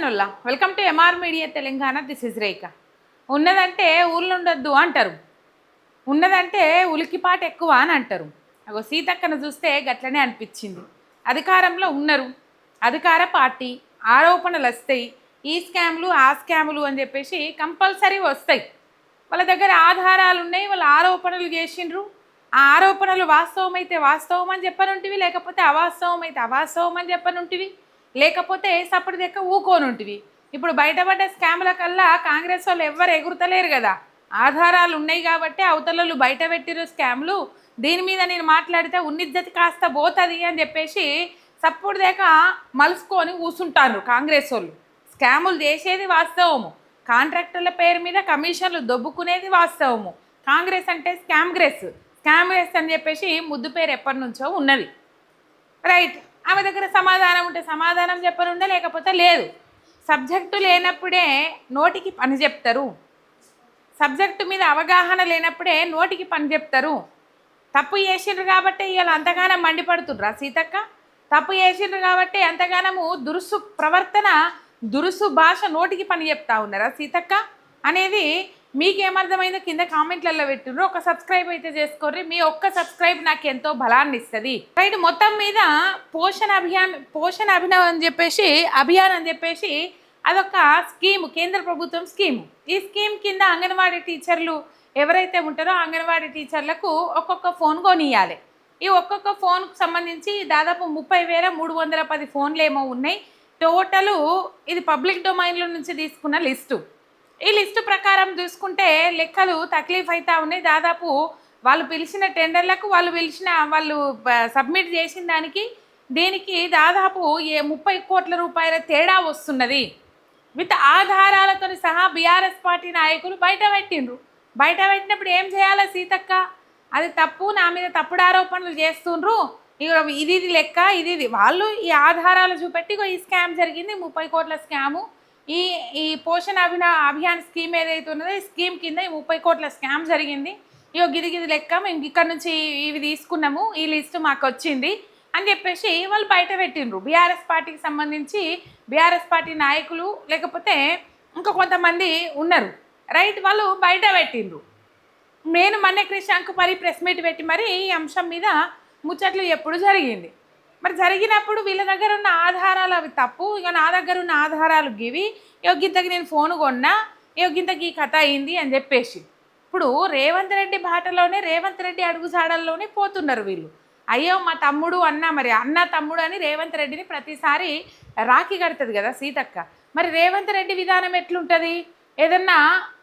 నమస్తేనుల్లా welcome to MR media Telangana. This is Rekha. ఉన్నదంటే ఊళ్ళు ఉండొద్దు అంటారు, ఉన్నదంటే ఉలికిపాటు ఎక్కువ అని అంటారు. అగో సీతక్కను చూస్తే గట్లనే అనిపించింది. అధికారంలో ఉన్నారు, అధికార పార్టీ, ఆరోపణలు వస్తాయి, ఈ స్కామ్లు ఆ స్కాములు అని చెప్పేసి కంపల్సరీ వస్తాయి. వాళ్ళ దగ్గర ఆధారాలు ఉన్నాయి, వాళ్ళు ఆరోపణలు చేసిండ్రు. ఆ ఆరోపణలు వాస్తవం అయితే వాస్తవం అని చెప్పనుంటివి, లేకపోతే అవాస్తవం అయితే అవాస్తవం అని చెప్పనుంటివి, లేకపోతే సపడి దెక్క ఊకోనుంటివి. ఇప్పుడు బయటపడ్డ స్కాముల కల్లా కాంగ్రెస్ వాళ్ళు ఎవ్వరు ఎగురుతలేరు కదా. ఆధారాలు ఉన్నాయి కాబట్టి అవతలలు బయట పెట్టిరు స్కామ్లు, దీని మీద నేను మాట్లాడితే ఉన్నిజ్జతి కాస్త పోతుంది అని చెప్పేసి సప్పుడు దేక మలుసుకొని కూర్చుంటారు కాంగ్రెస్ వాళ్ళు. స్కాములు చేసేది వాస్తవము, కాంట్రాక్టర్ల పేరు మీద కమిషన్లు దొబ్బుకునేది వాస్తవము. కాంగ్రెస్ అంటే స్కామ్గ్రెస్ అని చెప్పేసి ముద్దు పేరు ఎప్పటి నుంచో ఉన్నది. రైట్, ఆమె దగ్గర సమాధానం ఉంటే సమాధానం చెప్పనుండే, లేకపోతే లేదు. సబ్జెక్టు లేనప్పుడే నోటికి పని చెప్తారు, సబ్జెక్టు మీద అవగాహన లేనప్పుడే నోటికి పని చెప్తారు. తప్పు చేసిండ్రు కాబట్టి ఇవాళ అంతగానం మండిపడుతుండ్రా సీతక్క? తప్పు చేసిండ్రు కాబట్టి ఎంతగానము దురుసు ప్రవర్తన, దురుసు భాష, నోటికి పని చెప్తా ఉన్నారా సీతక్క అనేది మీకేమర్థమైందో కింద కామెంట్లలో పెట్టిండ్రు. ఒక సబ్స్క్రైబ్ అయితే చేసుకోర్రి, మీ ఒక్క సబ్స్క్రైబ్ నాకు ఎంతో బలాన్ని ఇస్తుంది. రైట్, మొత్తం మీద పోషణ అభియాన్ అని చెప్పేసి అదొక స్కీము, కేంద్ర ప్రభుత్వం స్కీము. ఈ స్కీమ్ కింద అంగన్వాడీ టీచర్లు ఎవరైతే ఉంటారో అంగన్వాడీ టీచర్లకు ఒక్కొక్క ఫోన్ కొనియాలి. ఈ ఒక్కొక్క ఫోన్కు సంబంధించి దాదాపు 30,310 ఫోన్లు ఏమో ఉన్నాయి. టోటలు ఇది పబ్లిక్ డొమైన్లో నుంచి తీసుకున్న లిస్టు. ఈ లిస్టు ప్రకారం చూసుకుంటే లెక్కలు తక్లీఫ్ అవుతా ఉన్నాయి. దాదాపు వాళ్ళు పిలిచిన టెండర్లకు వాళ్ళు సబ్మిట్ చేసిన దీనికి దాదాపు 30 కోట్ల రూపాయల తేడా వస్తున్నది. విత్ ఆధారాలతో సహా బీఆర్ఎస్ పార్టీ నాయకులు బయట పెట్టినప్పుడు ఏం చేయాలి సీతక్క? అది తప్పు, నా మీద తప్పుడు ఆరోపణలు చేస్తుండ్రు, ఇది లెక్క, ఇది వాళ్ళు ఈ ఆధారాలు చూపెట్టి ఈ స్కామ్ జరిగింది, 30 కోట్ల స్కాము, ఈ పోషణ అభియాన్ స్కీమ్ ఏదైతే ఉన్నదో ఈ స్కీమ్ కింద ఈ 30 కోట్ల స్కామ్ జరిగింది, గిది లెక్క, మేము ఇక్కడ నుంచి ఇవి తీసుకున్నాము, ఈ లిస్టు మాకు వచ్చింది అని చెప్పేసి వాళ్ళు బయట పెట్టిండ్రు. బీఆర్ఎస్ పార్టీకి సంబంధించి బీఆర్ఎస్ పార్టీ నాయకులు లేకపోతే ఇంకా కొంతమంది ఉన్నారు. రైట్, వాళ్ళు బయట పెట్టిండ్రు. నేను మన్నే క్రిషాంక్ మరి ప్రెస్ మీట్ పెట్టి మరి ఈ అంశం మీద ముచ్చట్లు ఎప్పుడు జరిగింది. మరి జరిగినప్పుడు వీళ్ళ దగ్గర ఉన్న ఆధారాలు అవి తప్పు, ఇక నా దగ్గర ఉన్న ఆధారాలు గివి, యోగ్యతకి నేను ఫోన్ కొన్నా, యోగ్యతకి ఈ కథ అయింది అని చెప్పేసి ఇప్పుడు రేవంత్ రెడ్డి బాటలోనే, రేవంత్ రెడ్డి అడుగుజాడల్లోనే పోతున్నారు వీళ్ళు. అయ్యో మా తమ్ముడు అన్న, మరి అన్న తమ్ముడు అని రేవంత్ రెడ్డిని ప్రతిసారి రాఖీ కడుతుంది కదా సీతక్క. మరి రేవంత్ రెడ్డి విధానం ఎట్లుంటుంది? ఏదన్నా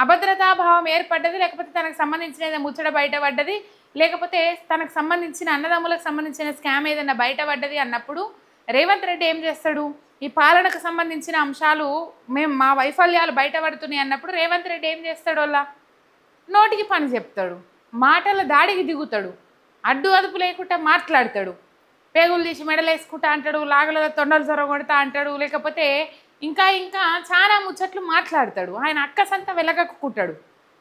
అభద్రతాభావం ఏర్పడ్డది, లేకపోతే తనకు సంబంధించిన ఏదైనా ముచ్చట బయటపడ్డది, లేకపోతే తనకు సంబంధించిన అన్నదమ్ములకు సంబంధించిన స్కామ్ ఏదైనా బయటపడ్డది అన్నప్పుడు రేవంత్ రెడ్డి ఏం చేస్తాడు? ఈ పాలనకు సంబంధించిన అంశాలు మా వైఫల్యాలు బయటపడుతున్నాయి అన్నప్పుడు రేవంత్ రెడ్డి ఏం చేస్తాడు? వాళ్ళ నోటికి పని చెప్తాడు, మాటల దాడికి దిగుతాడు, అడ్డు అదుపు లేకుండా మాట్లాడతాడు, పేగులు తీసి మెడలేసుకుంటా అంటాడు, లాగల తొండలు జొరగొడతా అంటాడు, లేకపోతే ఇంకా చాలా ముచ్చట్లు మాట్లాడతాడు. ఆయన అక్కసంతా వెలగక్కుంటాడు.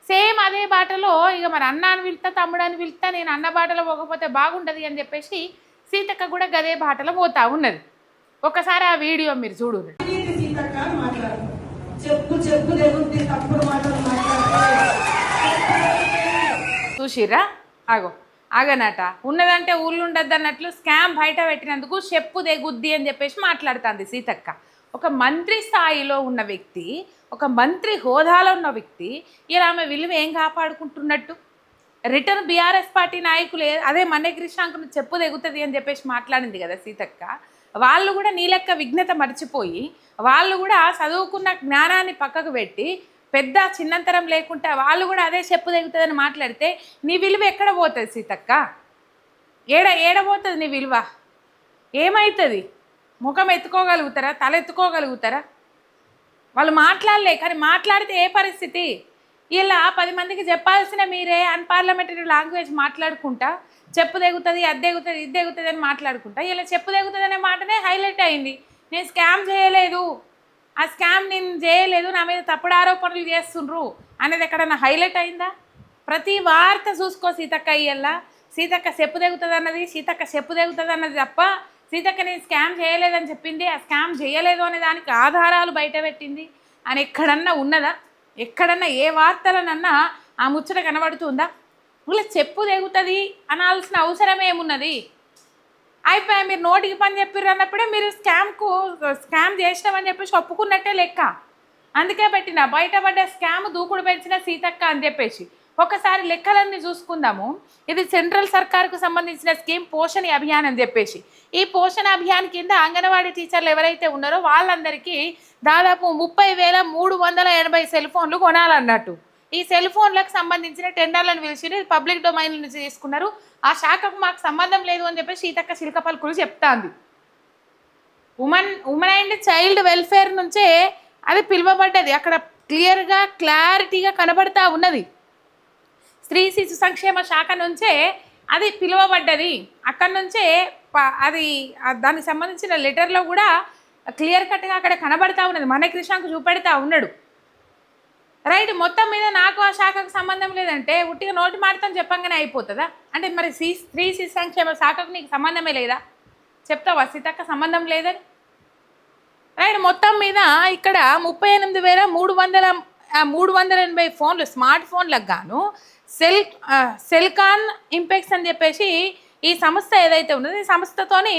సేమ్ అదే బాటలో ఇక మరి అన్న అని పిలుస్తా, తమ్ముడు అని పిలుస్తా, నేను అన్న బాటలో పోకపోతే బాగుంటుంది అని చెప్పేసి సీతక్క కూడా గదే బాటలో పోతా ఉన్నది. ఒకసారి ఆ వీడియో మీరు చూడు. చూసిర్రా? ఆగనట, ఉన్నదంటే ఊళ్ళు ఉండద్దు అన్నట్లు స్కామ్ బయట పెట్టినందుకు చెప్పు దిగుద్ది అని చెప్పేసి మాట్లాడుతుంది సీతక్క. ఒక మంత్రి స్థాయిలో ఉన్న వ్యక్తి, ఒక మంత్రి హోదాలో ఉన్న వ్యక్తి ఇలా ఆమె విలువ ఏం కాపాడుకుంటున్నట్టు? రిటర్న్ బీఆర్ఎస్ పార్టీ నాయకులు అదే మన్నే క్రిషాంక్ను చెప్పు దిగుతుంది అని చెప్పేసి మాట్లాడింది కదా సీతక్క. వాళ్ళు కూడా నీ లెక్క విఘ్నత మర్చిపోయి, వాళ్ళు కూడా చదువుకున్న జ్ఞానాన్ని పక్కకు పెట్టి పెద్ద చిన్నంతరం లేకుండా వాళ్ళు కూడా అదే చెప్పు దిగుతుందని మాట్లాడితే నీ విలువ ఎక్కడ పోతుంది సీతక్క? ఏడబోతుంది నీ విలువ? ఏమవుతుంది? ముఖం ఎత్తుకోగలుగుతారా? తల ఎత్తుకోగలుగుతారా? వాళ్ళు మాట్లాడలే, కానీ మాట్లాడితే ఏ పరిస్థితి? ఇలా 10 మందికి చెప్పాల్సిన మీరే అన్పార్లమెంటరీ లాంగ్వేజ్ మాట్లాడుకుంటా చెప్పు దిగుతుంది, అది దిగుతుంది, ఇది దిగుతుంది అని మాట్లాడుకుంటా ఇలా చెప్పు దిగుతుంది అనే మాటనే హైలైట్ అయింది. నేను స్కామ్ చేయలేదు, ఆ స్కామ్ నేను చేయలేదు, నా మీద తప్పుడు ఆరోపణలు చేస్తుండ్రు అనేది ఎక్కడన్నా హైలైట్ అయిందా? ప్రతి వార్త చూసుకో సీతక్క. ఇయ్యల్లా సీతక్క చెప్పు దిగుతుంది అన్నది, సీతక్క చెప్పు దిగుతుంది అన్నది తప్ప సీతక్కని స్కామ్ చేయలేదని చెప్పింది, ఆ స్కామ్ చేయలేదు అనే దానికి ఆధారాలు బయట పెట్టింది అని ఎక్కడన్నా ఉన్నదా? ఎక్కడన్నా ఏ వార్తలనన్నా ఆ ముచ్చట కనబడుతుందా? ఇలా చెప్పు తెగుతుంది అనాల్సిన అవసరం ఏమున్నది? అయిపోయా, మీరు నోటికి పని చెప్పారు అన్నప్పుడే మీరు స్కామ్ చేసినామని చెప్పేసి ఒప్పుకున్నట్టే లెక్క. అందుకే పెట్టిన బయటపడ్డ స్కామ్ దూకుడు పెంచిన సీతక్క అని చెప్పేసి. ఒకసారి లెక్కలన్నీ చూసుకుందాము. ఇది సెంట్రల్ సర్కార్కు సంబంధించిన స్కీమ్ పోషణ అభియాన్ అని చెప్పేసి. ఈ పోషణ అభియాన్ కింద అంగన్వాడీ టీచర్లు ఎవరైతే ఉన్నారో వాళ్ళందరికీ దాదాపు 30,380 సెల్ ఫోన్లు కొనాలన్నట్టు. ఈ సెల్ ఫోన్లకు సంబంధించిన టెండర్లను పిలిచి పబ్లిక్ డొమైన్ నుంచి తీసుకున్నారు. ఆ శాఖకు మాకు సంబంధం లేదు అని చెప్పి సీతక్క చిలక పలుకులు చెప్తాంది. ఉమెన్ అండ్ చైల్డ్ వెల్ఫేర్ నుంచే అది పిలువబడ్డది. అక్కడ క్లియర్గా క్లారిటీగా కనబడతా ఉన్నది. స్త్రీ శిశు సంక్షేమ శాఖ నుంచే అది పిలువబడ్డది. అక్కడి నుంచే అది దానికి సంబంధించిన లెటర్లో కూడా క్లియర్ కట్గా అక్కడ కనబడతా ఉన్నది. మన కృష్ణకు చూపెడతా ఉన్నాడు. రైట్, మొత్తం మీద నాకు ఆ శాఖకు సంబంధం లేదంటే ఉట్టిగా నోటి మాటతో చెప్పంగానే అయిపోతుందా? అంటే మరి స్త్రీ శిశు సంక్షేమ శాఖకు నీకు సంబంధమే లేదా? చెప్తావా సీతక్క సంబంధం లేదని? రైట్, మొత్తం మీద ఇక్కడ 38,380 ఫోన్లు స్మార్ట్ ఫోన్లకు గాను సెల్కాన్ ఇంపెక్స్ అని చెప్పేసి ఈ సంస్థ ఏదైతే ఉన్నదో ఈ సంస్థతోని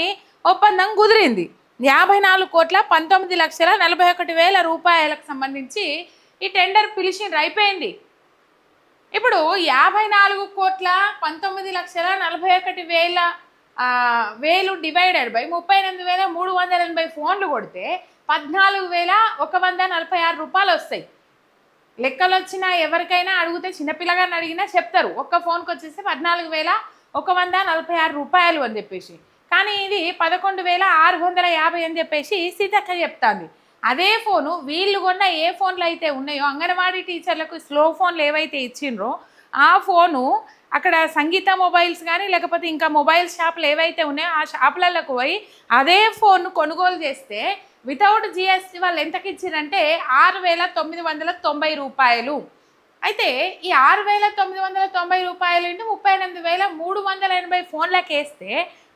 ఒప్పందం కుదిరింది. 54,19,41,000 రూపాయలకు సంబంధించి ఈ టెండర్ పిలిచిండ్రు, అయిపోయింది. ఇప్పుడు 54,19,41,000 డివైడెడ్ బై 38,380 ఫోన్లు కొడితే 14,146 రూపాయలు వస్తాయి. లెక్కలు వచ్చినా ఎవరికైనా అడిగితే చిన్నపిల్లగాని అడిగినా చెప్తారు. ఒక్క ఫోన్కి వచ్చేసి 14,146 రూపాయలు అని చెప్పేసి. కానీ ఇది 11,650 అని చెప్పేసి సీతక్క చెప్తాంది. అదే ఫోను వీళ్ళు కొన్న ఏ ఫోన్లు అయితే ఉన్నాయో అంగన్వాడీ టీచర్లకు స్లో ఫోన్లు ఏవైతే ఇచ్చిండ్రో ఆ ఫోను అక్కడ సంగీత మొబైల్స్ కానీ లేకపోతే ఇంకా మొబైల్ షాపులు ఏవైతే ఉన్నాయో ఆ షాపులకు పోయి అదే ఫోన్ కొనుగోలు చేస్తే వితౌట్ జిఎస్టీ వాళ్ళు ఎంతకి ఇచ్చారంటే 6,990 రూపాయలు. అయితే ఈ 6,990 రూపాయలు ఇంటూ 38,380 ఫోన్లకు వేస్తే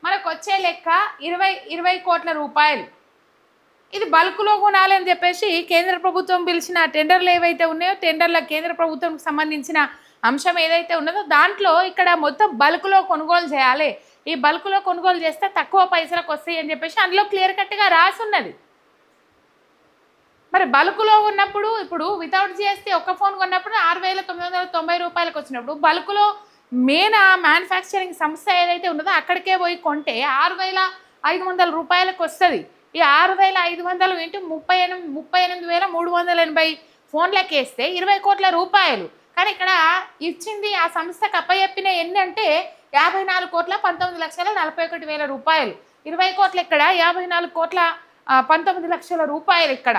మనకు వచ్చే లెక్క 20 కోట్ల రూపాయలు. ఇది బల్క్లో కొనాలని చెప్పేసి కేంద్ర ప్రభుత్వం పిలిచిన టెండర్లు ఏవైతే ఉన్నాయో టెండర్ల కేంద్ర ప్రభుత్వంకి సంబంధించిన అంశం ఏదైతే ఉన్నదో దాంట్లో ఇక్కడ మొత్తం బల్క్లో కొనుగోలు చేయాలి. ఈ బల్క్లో కొనుగోలు చేస్తే తక్కువ పైసలకు వస్తాయి అని చెప్పేసి అందులో క్లియర్ కట్గా రాసి ఉన్నది. మరి బల్క్లో ఉన్నప్పుడు ఇప్పుడు వితౌట్ జిఎస్టీ ఒక్క ఫోన్ కొన్నప్పుడు 6,990 రూపాయలకు వచ్చినప్పుడు బల్క్లో మెయిన్ ఆ మ్యానుఫ్యాక్చరింగ్ సంస్థ ఏదైతే ఉన్నదో అక్కడికే పోయి కొంటే 6,500 రూపాయలకు వస్తుంది. ఈ 6,500 ఇంటూ 38,380 ఫోన్లకు వేస్తే 20 కోట్ల రూపాయలు. కానీ ఇక్కడ ఇచ్చింది ఆ సంస్థకు అప్పచెప్పిన ఎన్ని అంటే 54,19,41,000 రూపాయలు. 20 కోట్లు ఇక్కడ, 54,19,00,000 రూపాయలు ఇక్కడ.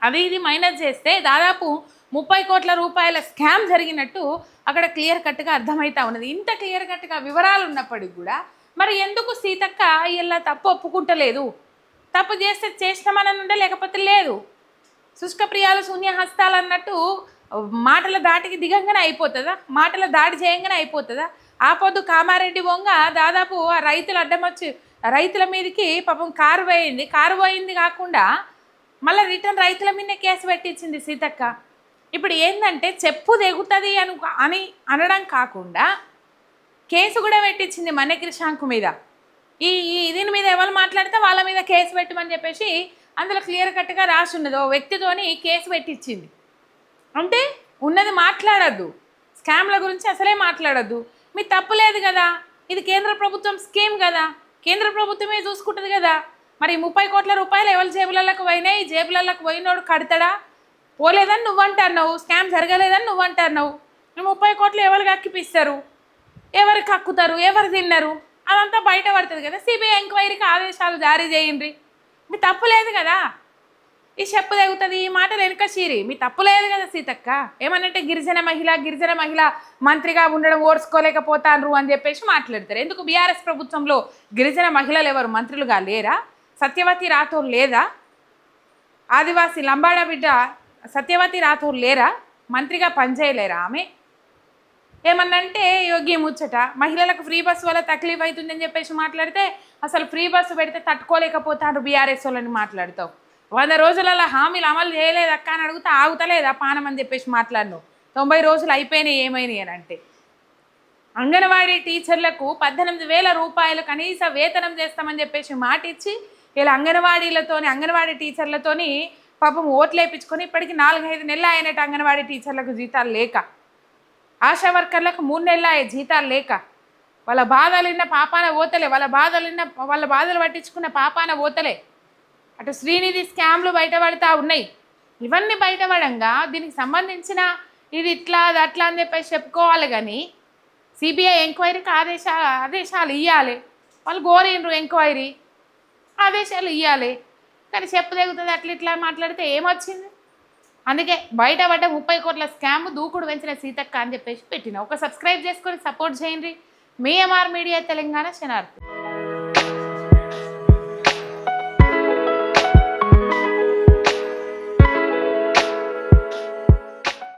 అది ఇది మైనస్ చేస్తే దాదాపు 30 కోట్ల రూపాయల స్కామ్ జరిగినట్టు అక్కడ క్లియర్ కట్గా అర్థమవుతా ఉన్నది. ఇంత క్లియర్ కట్గా వివరాలు ఉన్నప్పటికీ కూడా మరి ఎందుకు సీతక్క ఇలా తప్పు ఒప్పుకుంటలేదు? తప్పు చేస్తే చేసినామని ఉండే, లేకపోతే లేదు. శుష్క ప్రియాలు శూన్య హస్తాలు అన్నట్టు మాటల దాటికి దిగంగానే అయిపోతుందా? మాటల దాడి చేయంగానే అయిపోతుందా? ఆ పొద్దు కామారెడ్డి బొంగ దాదాపు ఆ రైతులు అడ్డమొచ్చి రైతుల మీదకి పాపం కారు పోయింది కాకుండా మళ్ళీ రిటర్న్ రైతుల మీదనే కేసు పెట్టించింది సీతక్క. ఇప్పుడు ఏంటంటే చెప్పు తెగుతుంది అని అనడం కాకుండా కేసు కూడా పెట్టించింది మనకృష్ణకు మీద. దీని మీద ఎవరు మాట్లాడితే వాళ్ళ మీద కేసు పెట్టమని చెప్పేసి అందులో క్లియర్ కట్గా రాసి ఉన్నది. ఓ వ్యక్తితోని కేసు పెట్టించింది. అంటే ఉన్నది మాట్లాడద్దు, స్కామ్ల గురించి అసలే మాట్లాడద్దు. మీ తప్పు లేదు కదా, ఇది కేంద్ర ప్రభుత్వం స్కీమ్ కదా, కేంద్ర ప్రభుత్వమే చూసుకుంటుంది కదా. మరి 30 కోట్ల రూపాయలు ఎవరి జేబులకు పోయినాయి? జేబులకు పోయినోడు కడతాడా? పోలేదని నువ్వు అంటున్నావు, స్కామ్ జరగలేదని నువ్వు అంటున్నావు. 30 కోట్లు ఎవరికి అక్కిపిస్తారు, ఎవరికి హక్కుతారు, ఎవరు తిన్నారు, అదంతా బయట పడుతుంది కదా. సిబిఐ ఎంక్వైరీకి ఆదేశాలు జారీ చేయండి. మీ తప్పు లేదు కదా. ఈ చెప్పు తెగుతుంది, ఈ మాటలు వెనుక చీరి మీ తప్పు లేదు కదా సీతక్క. ఏమనంటే గిరిజన మహిళ మంత్రిగా ఉండడం ఓర్చుకోలేకపోతారు అని చెప్పేసి మాట్లాడతారు. ఎందుకు బీఆర్ఎస్ ప్రభుత్వంలో గిరిజన మహిళలు ఎవరు మంత్రులుగా లేరా? సత్యవతి రాథోర్ లేదా? ఆదివాసీ లంబాడ బిడ్డ సత్యవతి రాథోర్ లేరా? మంత్రిగా పనిచేయలేరా ఆమె? ఏమన్నంటే యోగ్య ముచ్చట మహిళలకు ఫ్రీ బస్సు వల్ల తక్లీఫ్ అవుతుందని చెప్పేసి మాట్లాడితే అసలు ఫ్రీ బస్సు పెడితే తట్టుకోలేకపోతారు బీఆర్ఎస్ వాళ్ళని మాట్లాడతావు. 100 రోజులలో హామీలు అమలు చేయలేదు అక్క అని అడిగితే ఆగుతలేదా పానం అని చెప్పేసి మాట్లాడినావు. 90 రోజులు అయిపోయినాయి ఏమైనాయి అని అంటే అంగన్వాడీ టీచర్లకు 18,000 రూపాయలు కనీస వేతనం చేస్తామని చెప్పేసి మాట ఇచ్చి ఇలా అంగన్వాడీ టీచర్లతోని పాపం ఓట్లు వేయించుకొని ఇప్పటికి 4-5 నెలలు అయినట్టు అంగన్వాడీ టీచర్లకు జీతాలు లేక, ఆశా వర్కర్లకు 3 నెలలు అయ్యే జీతాలు లేక, వాళ్ళ బాధలున్న పాపాన పోతలే, వాళ్ళ బాధలు పట్టించుకున్న పాపాన పోతలే. అటు శ్రీనిధి స్కామ్లు బయటపడతా ఉన్నాయి. ఇవన్నీ బయటపడంగా దీనికి సంబంధించిన ఇది ఇట్లా అది అట్లా అని చెప్పేసి చెప్పుకోవాలి. కానీ సిబిఐ ఎంక్వైరీకి ఆదేశాలు ఇవ్వాలి. వాళ్ళు కోరిండ్రు ఎంక్వైరీ, ఆదేశాలు ఇవ్వాలి. కానీ చెప్పదగుతుంది అట్లా ఇట్లా మాట్లాడితే ఏమొచ్చింది? అందుకే బయటపడ్డ 30 కోట్ల స్కామ్ దూకుడు పెంచిన సీతక్క అని చెప్పేసి పెట్టిన. ఒక సబ్స్క్రైబ్ చేసుకొని సపోర్ట్ చేయండి. మీ ఎంఆర్ మీడియా తెలంగాణ శనార్థి.